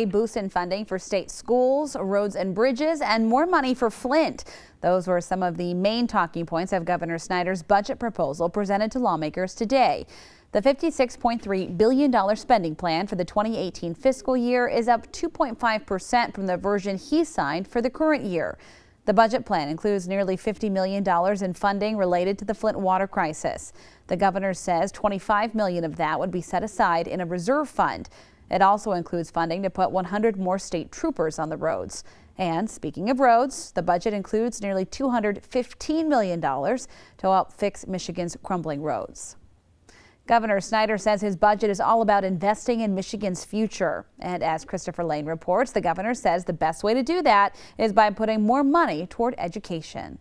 A boost in funding for state schools, roads and bridges, and more money for Flint. Those were some of the main talking points of Governor Snyder's budget proposal presented to lawmakers today. The $56.3 billion spending plan for the 2018 fiscal year is up 2.5% from the version he signed for the current year. The budget plan includes nearly $50 million in funding related to the Flint water crisis. The governor says $25 million of that would be set aside in a reserve fund. It also includes funding to put 100 more state troopers on the roads. And speaking of roads, the budget includes nearly $215 million to help fix Michigan's crumbling roads. Governor Snyder says his budget is all about investing in Michigan's future. And as Christopher Lane reports, the governor says the best way to do that is by putting more money toward education.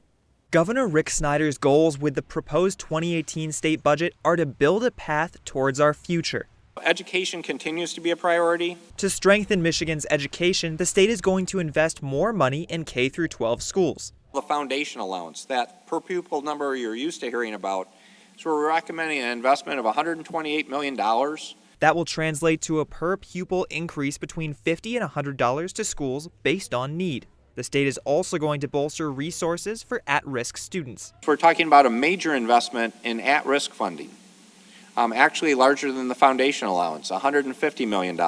Governor Rick Snyder's goals with the proposed 2018 state budget are to build a path towards our future. Education continues to be a priority. To strengthen Michigan's education, the state is going to invest more money in K-12 schools. The foundation allowance, that per pupil number you're used to hearing about, so we're recommending an investment of $128 million. That will translate to a per pupil increase between $50 and $100 to schools based on need. The state is also going to bolster resources for at-risk students. We're talking about a major investment in at-risk funding, actually larger than the foundation allowance, $150 million.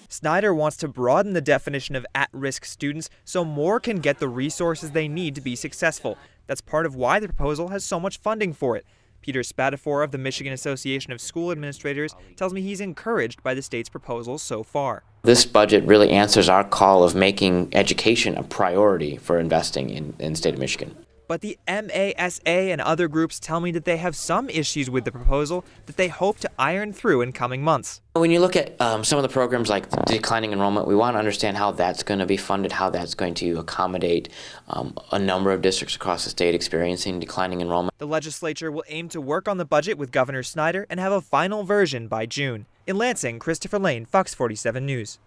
Snyder wants to broaden the definition of at-risk students so more can get the resources they need to be successful. That's part of why the proposal has so much funding for it. Peter Spatafor of the Michigan Association of School Administrators tells me he's encouraged by the state's proposals so far. This budget really answers our call of making education a priority for investing in the state of Michigan. But the MASA and other groups tell me that they have some issues with the proposal that they hope to iron through in coming months. When you look at some of the programs like declining enrollment, we want to understand how that's going to be funded, how that's going to accommodate a number of districts across the state experiencing declining enrollment. The legislature will aim to work on the budget with Governor Snyder and have a final version by June. In Lansing, Christopher Lane, Fox 47 News.